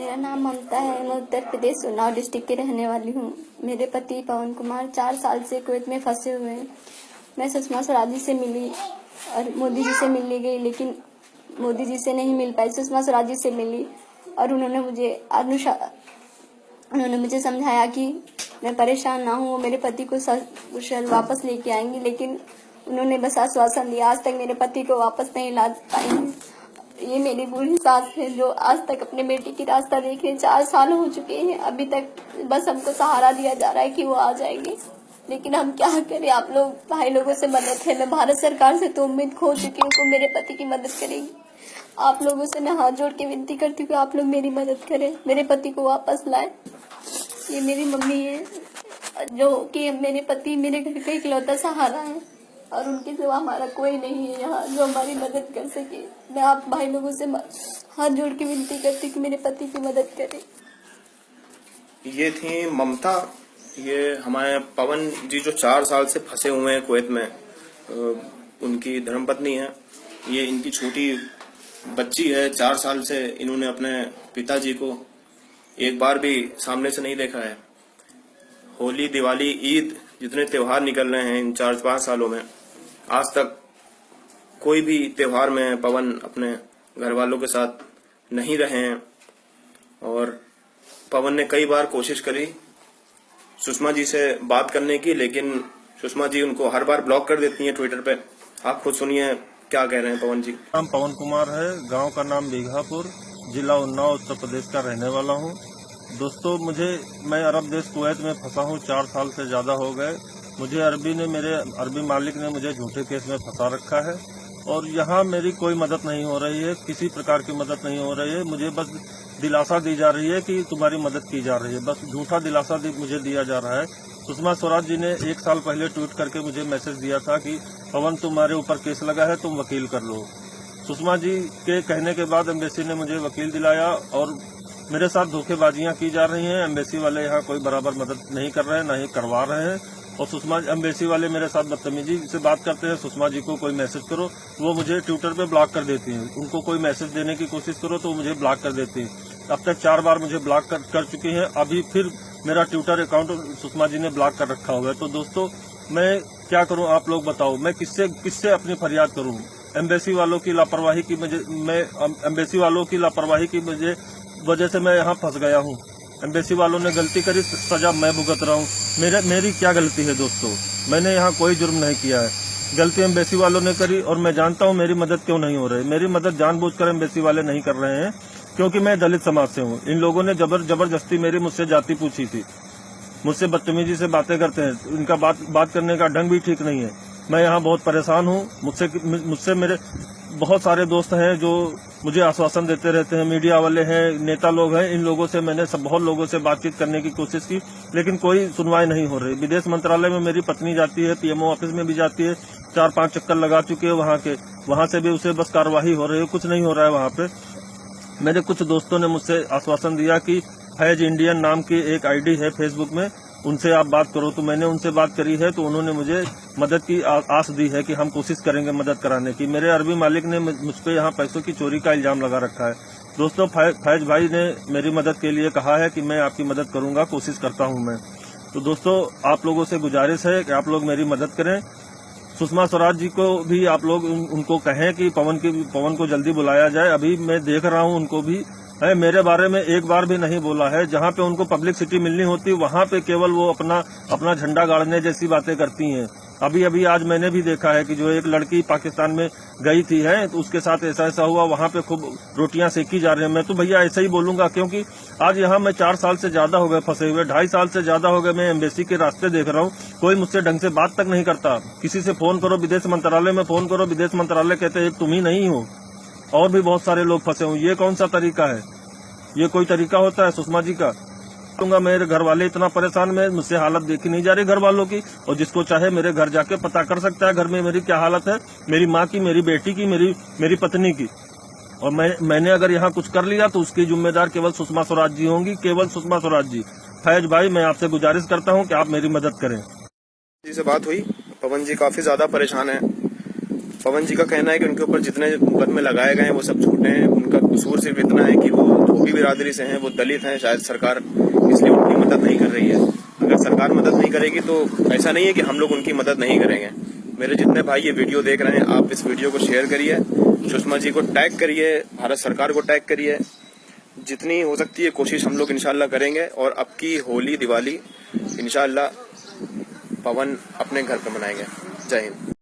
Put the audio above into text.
मेरा नाम ममता है। मैं उत्तर प्रदेश उन्नाव डिस्ट्रिक्ट के रहने वाली हूँ। मेरे पति पवन कुमार 4 साल से कुवैत में फंसे हुए हैं। मैं सुषमा स्वराज जी से मिली और मोदी जी से मिलने गई, लेकिन मोदी जी से नहीं मिल पाई। सुषमा स्वराज जी से मिली और उन्होंने मुझे समझाया कि मैं परेशान ना हूँ, मेरे पति को सकुशल वापस लेके आएंगी, लेकिन उन्होंने बस आश्वासन दिया। आज तक मेरे पति को वापस नहीं ला पाएंगे। ये मेरी बूढ़ी सास है जो आज तक अपने बेटी की रास्ता देख रहे हैं। 4 साल हो चुके हैं, अभी तक बस हमको सहारा दिया जा रहा है कि वो आ जाएंगे, लेकिन हम क्या करें। आप लोग भाई लोगों से मदद है। मैं भारत सरकार से तो उम्मीद खो चुकी हूँ कि मेरे पति की मदद करेगी। आप लोगों से मैं हाथ जोड़ के विनती करती हूँ, आप लोग मेरी मदद करें, मेरे पति को वापस लाए। ये मेरी मम्मी है जो कि मेरे पति मेरे घर का इकलौता सहारा है और उनके सिवा हमारा कोई नहीं है यहाँ जो हमारी मदद कर सके। मैं आप भाई लोगों से हाथ जोड़ के विनती करती हूँ कि मेरे पति की मदद करें। ये थी ममता। ये हमारे पवन जी जो 4 साल से फंसे हुए हैं कुवैत में, उनकी धर्मपत्नी है। ये इनकी छोटी बच्ची है। 4 साल से इन्होंने अपने पिताजी को एक बार भी सामने से नहीं देखा है। होली, दिवाली, ईद जितने त्योहार निकल रहे हैं इन 4-5 सालों में, आज तक कोई भी त्योहार में पवन अपने घर वालों के साथ नहीं रहे हैं। और पवन ने कई बार कोशिश करी सुषमा जी से बात करने की, लेकिन सुषमा जी उनको हर बार ब्लॉक कर देती हैं ट्विटर पे। आप खुद सुनिए क्या कह रहे हैं पवन जी। नाम पवन कुमार है, गांव का नाम बीघापुर, जिला उन्नाव, उत्तर प्रदेश का रहने वाला हूं। दोस्तों, मैं अरब देश कुवैत में फंसा हूं। 4 साल से ज्यादा हो गए। मुझे मेरे अरबी मालिक ने मुझे झूठे केस में फंसा रखा है और यहाँ मेरी कोई मदद नहीं हो रही है। किसी प्रकार की मदद नहीं हो रही है। मुझे बस दिलासा दी जा रही है कि तुम्हारी मदद की जा रही है। बस झूठा दिलासा मुझे दिया जा रहा है। सुषमा स्वराज जी ने 1 साल पहले ट्वीट करके मुझे मैसेज दिया था कि पवन तुम्हारे ऊपर केस लगा है, तुम वकील कर लो। सुषमा जी के कहने के बाद एम्बेसी ने मुझे वकील दिलाया और मेरे साथ धोखेबाजियां की जा रही हैं। एम्बेसी वाले यहाँ कोई बराबर मदद नहीं कर रहे हैं, न ही करवा रहे हैं। और एम्बेसी वाले मेरे साथ बदतमीजी से बात करते हैं। सुषमा जी को कोई मैसेज करो, वो मुझे ट्विटर पे ब्लॉक कर देती हैं। उनको कोई मैसेज देने की कोशिश करो तो मुझे ब्लॉक कर देती हैं। अब तक 4 बार मुझे ब्लॉक कर चुकी हैं। अभी फिर मेरा ट्विटर अकाउंट सुषमा जी ने ब्लॉक कर रखा हुआ है। तो दोस्तों, मैं क्या करूं, आप लोग बताओ। मैं किससे अपनी फरियाद करूं? एम्बेसी वालों की लापरवाही की वजह से मैं यहाँ फंस गया हूँ। एम्बेसी वालों ने गलती करी, सजा मैं भुगत रहा हूँ। मेरी क्या गलती है दोस्तों? मैंने यहाँ कोई जुर्म नहीं किया है। गलती एम्बेसी वालों ने करी और मैं जानता हूँ मेरी मदद क्यों नहीं हो रही। मेरी मदद जानबूझकर एम्बेसी वाले नहीं कर रहे हैं, क्योंकि मैं दलित समाज से हूँ। इन लोगों ने जबरदस्ती मुझसे जाति पूछी थी। मुझसे बदतमीजी से बातें करते हैं। इनका बात करने का ढंग भी ठीक नहीं है। मैं यहाँ बहुत परेशान हूँ। मुझसे मेरे बहुत सारे दोस्त हैं जो मुझे आश्वासन देते रहते हैं। मीडिया वाले हैं, नेता लोग हैं। इन लोगों से मैंने बहुत लोगों से बातचीत करने की कोशिश की, लेकिन कोई सुनवाई नहीं हो रही। विदेश मंत्रालय में मेरी पत्नी जाती है, पीएमओ ऑफिस में भी जाती है। 4-5 चक्कर लगा चुके हैं वहाँ से भी उसे बस कार्यवाही हो रही है, कुछ नहीं हो रहा है वहाँ पे। मेरे कुछ दोस्तों ने मुझसे आश्वासन दिया कि फैज इंडियन नाम की एक आईडी है फेसबुक में, उनसे आप बात करो। तो मैंने उनसे बात करी है, तो उन्होंने मुझे मदद की आस दी है कि हम कोशिश करेंगे मदद कराने की। मेरे अरबी मालिक ने मुझ पे यहाँ पैसों की चोरी का इल्जाम लगा रखा है। दोस्तों, फैज भाई ने मेरी मदद के लिए कहा है कि मैं आपकी मदद करूंगा, कोशिश करता हूं मैं। तो दोस्तों, आप लोगों से गुजारिश है कि आप लोग मेरी मदद करें। सुषमा स्वराज जी को भी आप लोग उनको कहें कि पवन को जल्दी बुलाया जाए। अभी मैं देख रहा हूँ उनको भी मेरे बारे में एक बार भी नहीं बोला है। जहाँ पे उनको पब्लिसिटी मिलनी होती वहाँ पे केवल वो अपना झंडा गाड़ने जैसी बातें करती हैं। अभी आज मैंने भी देखा है कि जो एक लड़की पाकिस्तान में गई थी तो उसके साथ ऐसा हुआ। वहाँ पे खूब रोटियां सेकी जा रही हैं। मैं तो भैया ऐसा ही बोलूंगा, क्योंकि आज यहाँ मैं 4 साल से ज्यादा हो गए फंसे हुए। 2.5 साल से ज्यादा हो गए मैं एम्बेसी के रास्ते देख रहा हूँ। कोई मुझसे ढंग से बात तक नहीं करता। किसी से फोन करो, विदेश मंत्रालय में फोन करो, विदेश मंत्रालय कहते हैं तुम ही नहीं हो, और भी बहुत सारे लोग फंसे हुए। ये कौन सा तरीका है? ये कोई तरीका होता है सुषमा जी का? मेरे घर वाले इतना परेशान में, मुझसे हालत देखी नहीं जा रही घर वालों की। और जिसको चाहे मेरे घर जाके पता कर सकता है घर में मेरी क्या हालत है, मेरी माँ की, मेरी बेटी की, मेरी पत्नी की। और मैंने अगर यहाँ कुछ कर लिया तो उसकी जिम्मेदार केवल सुषमा स्वराज जी होंगी, केवल सुषमा स्वराज जी। फैज भाई, मैं आपसे गुजारिश करता हूँ कि आप मेरी मदद करें। जी से बात हुई। पवन जी काफी ज्यादा परेशान है। पवन जी का कहना है कि उनके ऊपर जितने मुकदमे लगाए गए हैं वो सब झूठे हैं। उनका कसूर सिर्फ इतना है कि वो धोखे दूसरी बिरादरी से हैं, वो दलित हैं, शायद सरकार इसलिए उनकी मदद नहीं कर रही है। अगर सरकार मदद नहीं करेगी तो ऐसा नहीं है कि हम लोग उनकी मदद नहीं करेंगे। मेरे जितने भाई ये वीडियो देख रहे हैं, आप इस वीडियो को शेयर करिए, सुषमा जी को टैग करिए, भारत सरकार को टैग करिए। जितनी हो सकती है कोशिश हम लोग इंशाल्लाह करेंगे और अब की होली दिवाली इंशाल्लाह पवन अपने घर पे मनाएंगे। जय हिंद।